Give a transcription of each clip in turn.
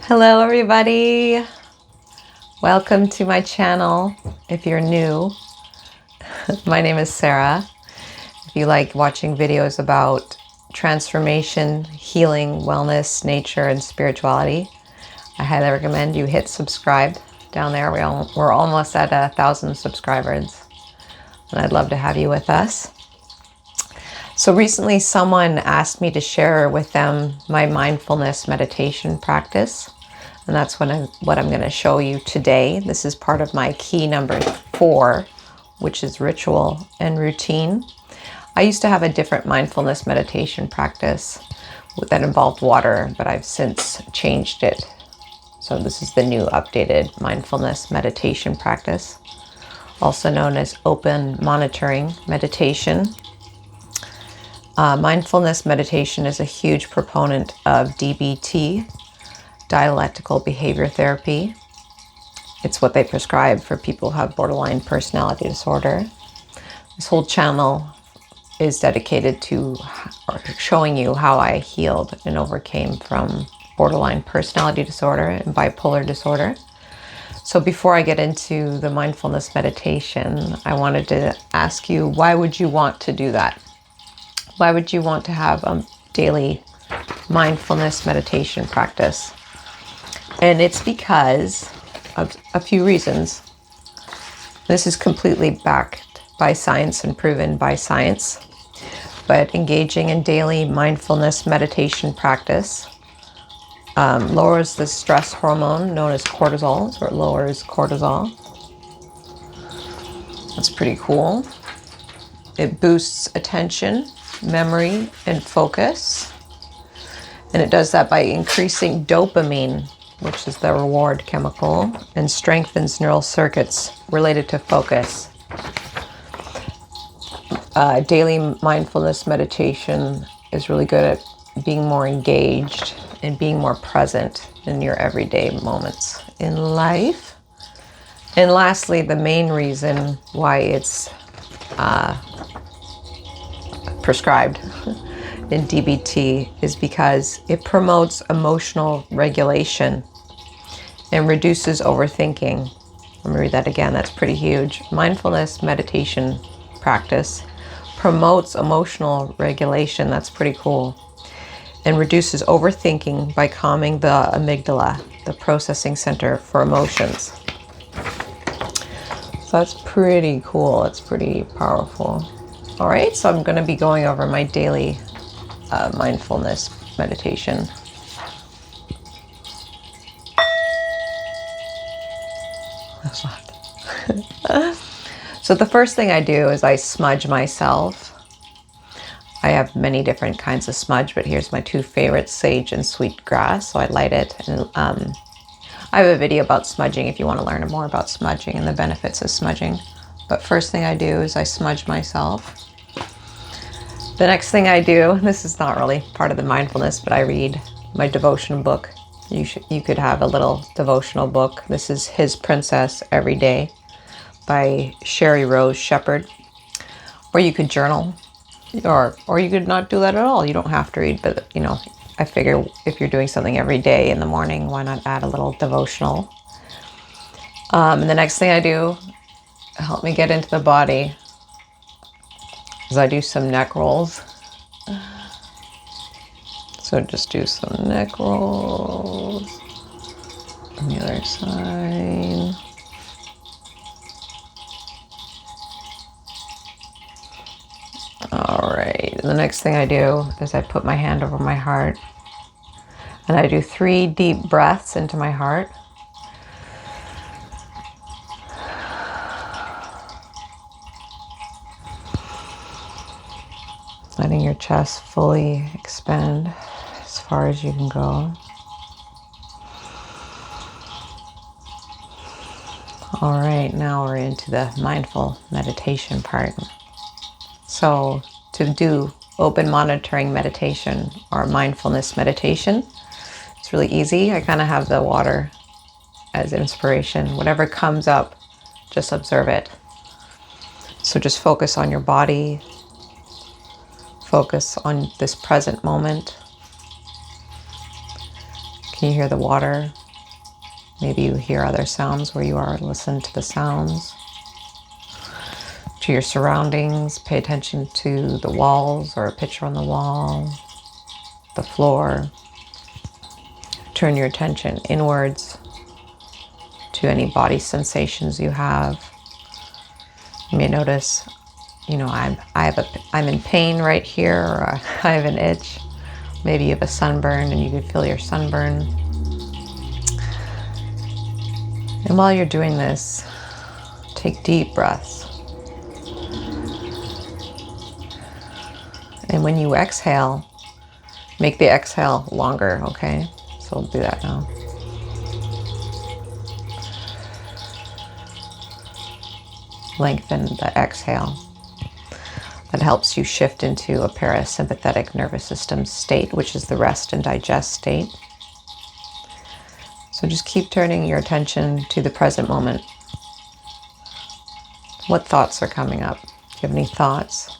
Hello everybody, welcome to my channel. If you're new, my name is Sarah. If you like watching videos about transformation, healing, wellness, nature, and spirituality, I highly recommend you hit subscribe down there. We're almost at 1,000 subscribers, and I'd love to have you with us. So recently someone asked me to share with them my mindfulness meditation practice. And that's what I'm going to show you today. This is part of my key number 4, which is ritual and routine. I used to have a different mindfulness meditation practice that involved water, but I've since changed it. So this is the new updated mindfulness meditation practice, also known as open monitoring meditation. Mindfulness meditation is a huge proponent of DBT, dialectical behavior therapy. It's what they prescribe for people who have borderline personality disorder. This whole channel is dedicated to showing you how I healed and overcame from borderline personality disorder and bipolar disorder. So before I get into the mindfulness meditation, I wanted to ask you, why would you want to do that? Why would you want to have a daily mindfulness meditation practice? And it's because of a few reasons. This is completely backed by science and proven by science. But engaging in daily mindfulness meditation practice lowers the stress hormone known as cortisol. So it lowers cortisol. That's pretty cool. It boosts attention, memory, and focus. And it does that by increasing dopamine, which is the reward chemical, and strengthens neural circuits related to focus. Daily mindfulness meditation is really good at being more engaged and being more present in your everyday moments in life. And lastly, the main reason why it's prescribed in DBT is because it promotes emotional regulation and reduces overthinking. Let me read that again. That's pretty huge. Mindfulness meditation practice promotes emotional regulation. That's pretty cool. And reduces overthinking by calming the amygdala, the processing center for emotions. So that's pretty cool. It's pretty powerful. All right, so I'm going to be going over my daily mindfulness meditation. So the first thing I do is I smudge myself. I have many different kinds of smudge, but here's my 2 favorites, sage and sweet grass. So I light it, and I have a video about smudging if you want to learn more about smudging and the benefits of smudging. But first thing I do is I smudge myself. The next thing I do, this is not really part of the mindfulness, but I read my devotion book. You could have a little devotional book. This is His Princess Every Day by Sherry Rose Shepherd. Or you could journal, or you could not do that at all. You don't have to read, but I figure if you're doing something every day in the morning, why not add a little devotional? And the next thing I do, help me get into the body, is I do some neck rolls. So just do some neck rolls on the other side. All right, the next thing I do is I put my hand over my heart and I do 3 deep breaths into my heart. Letting your chest fully expand as far as you can go. All right, now we're into the mindful meditation part. So to do open monitoring meditation or mindfulness meditation, it's really easy. I kind of have the water as inspiration. Whatever comes up, just observe it. So just focus on your body. Focus on this present moment. Can you hear the water? Maybe you hear other sounds where you are. Listen to the sounds, to your surroundings. Pay attention to the walls or a picture on the wall, the floor. Turn your attention inwards to any body sensations you have. You may notice, I'm in pain right here, or I have an itch. Maybe you have a sunburn and you can feel your sunburn. And while you're doing this, take deep breaths. And when you exhale, make the exhale longer, okay? So we'll do that now. Lengthen the exhale. That helps you shift into a parasympathetic nervous system state, which is the rest and digest state. So just keep turning your attention to the present moment. What thoughts are coming up? Do you have any thoughts?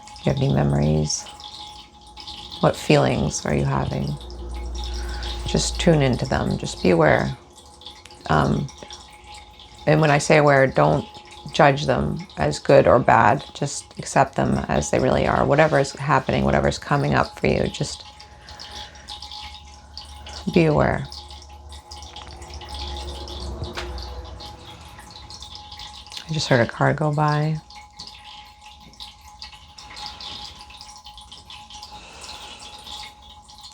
Do you have any memories? What feelings are you having? Just tune into them. Just be aware. And when I say aware, don't judge them as good or bad. Just accept them as they really are. Whatever is happening, whatever is coming up for you, just be aware. I just heard a car go by.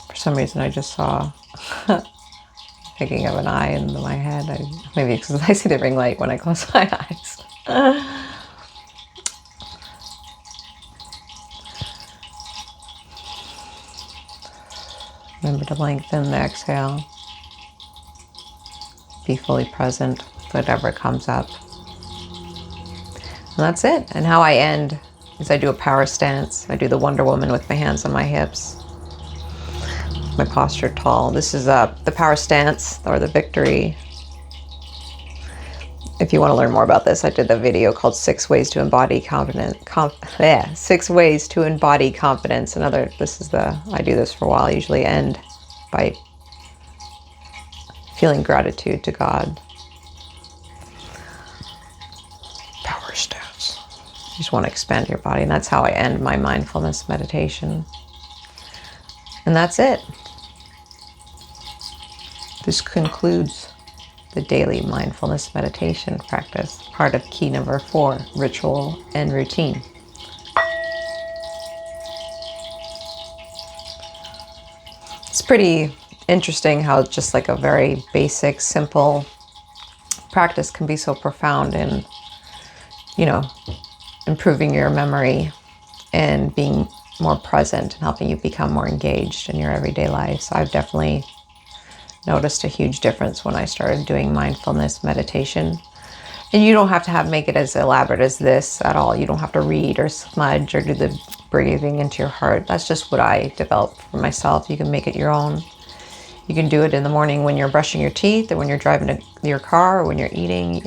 For some reason, I just saw thinking of an eye in my head. Maybe because I see the ring light when I close my eyes. Remember to lengthen the exhale. Be fully present with whatever comes up. And that's it. And how I end is I do a power stance. I do the Wonder Woman with my hands on my hips. My posture tall. This is the power stance or the victory. If you want to learn more about this, I did the video called 6 Ways to Embody Confidence. 6 Ways to Embody Confidence. I do this for a while. I usually end by feeling gratitude to God. Power stance. You just want to expand your body. And that's how I end my mindfulness meditation. And that's it. This concludes the daily mindfulness meditation practice, part of key number 4, ritual and routine. It's pretty interesting how just like a very basic, simple practice can be so profound in, improving your memory and being more present and helping you become more engaged in your everyday life. So I've definitely noticed a huge difference when I started doing mindfulness meditation. And you don't have to make it as elaborate as this at all. You don't have to read or smudge or do the breathing into your heart. That's just what I developed for myself. You can make it your own. You can do it in the morning when you're brushing your teeth or when you're driving your car or when you're eating.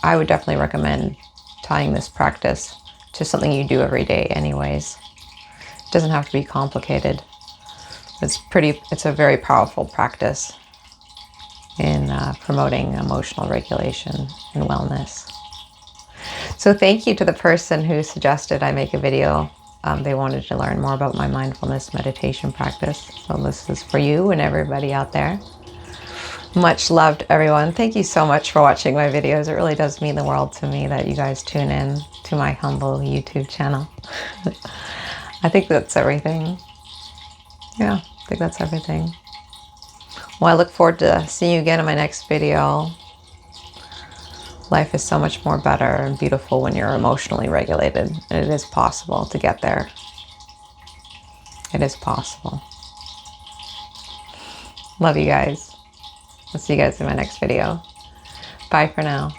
I would definitely recommend tying this practice to something you do every day anyways. It doesn't have to be complicated. It's a very powerful practice in promoting emotional regulation and wellness. So thank you to the person who suggested I make a video. They wanted to learn more about my mindfulness meditation practice. So this is for you and everybody out there. Much loved, everyone. Thank you so much for watching my videos. It really does mean the world to me that you guys tune in to my humble YouTube channel. I think that's everything. Yeah, I think that's everything. Well, I look forward to seeing you again in my next video. Life is so much more better and beautiful when you're emotionally regulated. And it is possible to get there. It is possible. Love you guys. I'll see you guys in my next video. Bye for now.